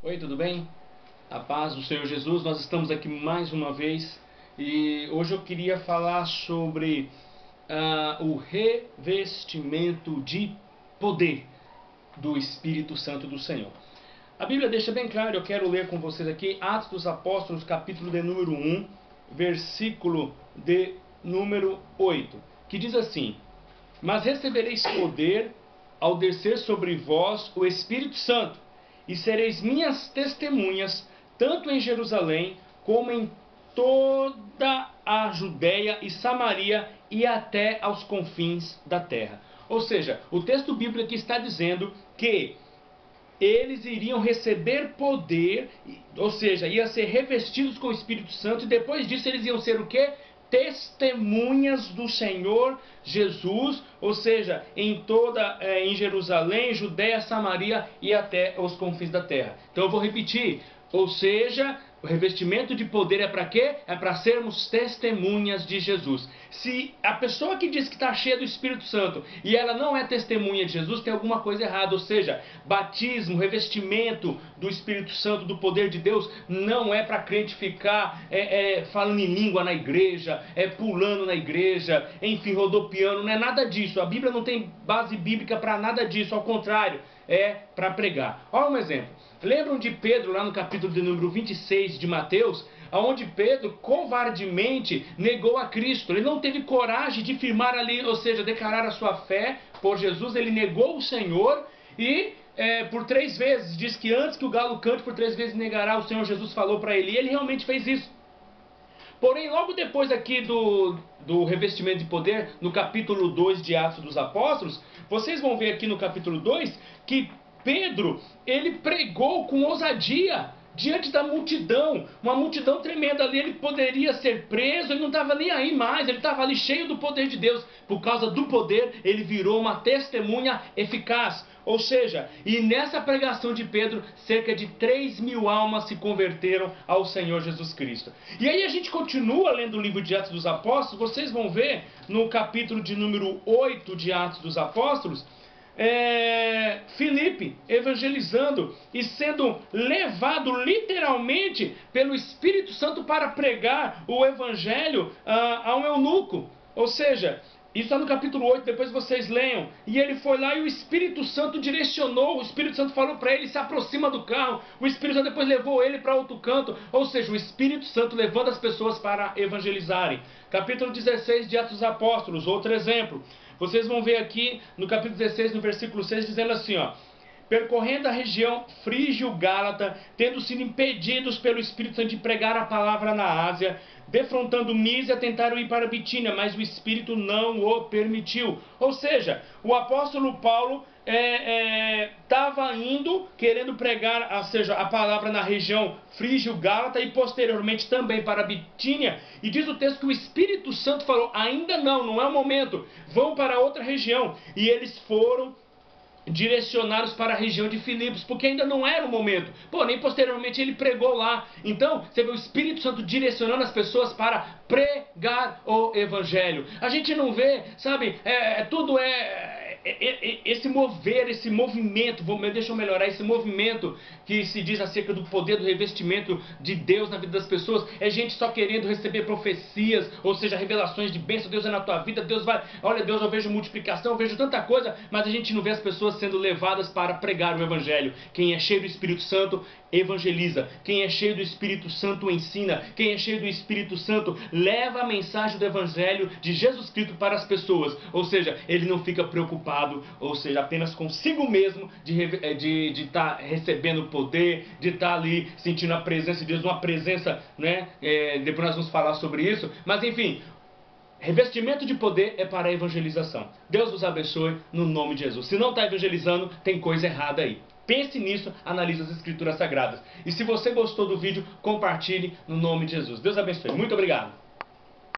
Oi, tudo bem? A paz do Senhor Jesus, nós estamos aqui mais uma vez e hoje eu queria falar sobre o revestimento de poder do Espírito Santo do Senhor. A Bíblia deixa bem claro, eu quero ler com vocês aqui Atos dos Apóstolos, capítulo de número 1, versículo de número 8, que diz assim: Mas recebereis poder ao descer sobre vós o Espírito Santo, e sereis minhas testemunhas, tanto em Jerusalém, como em toda a Judéia e Samaria, e até aos confins da terra. Ou seja, o texto bíblico aqui está dizendo que eles iriam receber poder, ou seja, iam ser revestidos com o Espírito Santo, e depois disso eles iam ser o quê? Testemunhas do Senhor Jesus, ou seja, em Jerusalém, Judéia, Samaria e até os confins da terra. Então eu vou repetir, ou seja, o revestimento de poder é para quê? É para sermos testemunhas de Jesus. Se a pessoa que diz que está cheia do Espírito Santo e ela não é testemunha de Jesus, tem alguma coisa errada. Ou seja, batismo, revestimento do Espírito Santo, do poder de Deus, não é para crente ficar falando em língua na igreja, pulando na igreja, enfim, rodopiando. Não é nada disso. A Bíblia não tem base bíblica para nada disso. Ao contrário, é para pregar. Olha um exemplo. Lembram de Pedro lá no capítulo de número 26 de Mateus, onde Pedro covardemente negou a Cristo. Ele não teve coragem de firmar ali, ou seja, declarar a sua fé por Jesus. Ele negou o Senhor e por 3 vezes, diz que antes que o galo cante, por 3 vezes negará, o Senhor Jesus falou para ele. E ele realmente fez isso. Porém, logo depois aqui do revestimento de poder, no capítulo 2 de Atos dos Apóstolos, vocês vão ver aqui no capítulo 2 que Pedro, ele pregou com ousadia diante da multidão, uma multidão tremenda ali. Ele poderia ser preso, ele não estava nem aí mais, ele estava ali cheio do poder de Deus. Por causa do poder, ele virou uma testemunha eficaz. Ou seja, e nessa pregação de Pedro, cerca de 3.000 almas se converteram ao Senhor Jesus Cristo. E aí a gente continua lendo o livro de Atos dos Apóstolos. Vocês vão ver no capítulo de número 8 de Atos dos Apóstolos, Filipe evangelizando e sendo levado literalmente pelo Espírito Santo para pregar o evangelho a um eunuco. Ou seja, isso está no capítulo 8, depois vocês leiam. E ele foi lá e o Espírito Santo direcionou, o Espírito Santo falou para ele, se aproxima do carro. O Espírito Santo depois levou ele para outro canto. Ou seja, o Espírito Santo levando as pessoas para evangelizarem. Capítulo 16 de Atos dos Apóstolos, outro exemplo. Vocês vão ver aqui no capítulo 16, no versículo 6, dizendo assim, ó: percorrendo a região frígio-gálata, tendo sido impedidos pelo Espírito Santo de pregar a palavra na Ásia, defrontando Mísia, tentaram ir para Bitínia, mas o Espírito não o permitiu. Ou seja, o apóstolo Paulo estava indo, querendo pregar, ou seja, a palavra na região frígio-gálata e posteriormente também para Bitínia. E diz o texto que o Espírito Santo falou: ainda não é o momento, vão para outra região. E eles foram direcionados para a região de Filipos, porque ainda não era o momento. Porém, posteriormente ele pregou lá. Então, você vê o Espírito Santo direcionando as pessoas para pregar o Evangelho. A gente não vê, sabe, esse mover, esse movimento, deixa eu melhorar, esse movimento que se diz acerca do poder do revestimento de Deus na vida das pessoas, é gente só querendo receber profecias, ou seja, revelações de bênção. Deus é na tua vida, Deus vai, olha Deus, eu vejo multiplicação, eu vejo tanta coisa, mas a gente não vê as pessoas sendo levadas para pregar o Evangelho. Quem é cheio do Espírito Santo evangeliza, quem é cheio do Espírito Santo ensina, quem é cheio do Espírito Santo leva a mensagem do Evangelho de Jesus Cristo para as pessoas. Ou seja, ele não fica preocupado, ou seja, apenas consigo mesmo de estar recebendo poder, de estar ali sentindo a presença de Deus, uma presença, né? Depois nós vamos falar sobre isso, mas enfim, revestimento de poder é para a evangelização. Deus os abençoe no nome de Jesus. Se não está evangelizando, tem coisa errada aí. Pense nisso, analise as Escrituras Sagradas. E se você gostou do vídeo, compartilhe no nome de Jesus. Deus abençoe. Muito obrigado.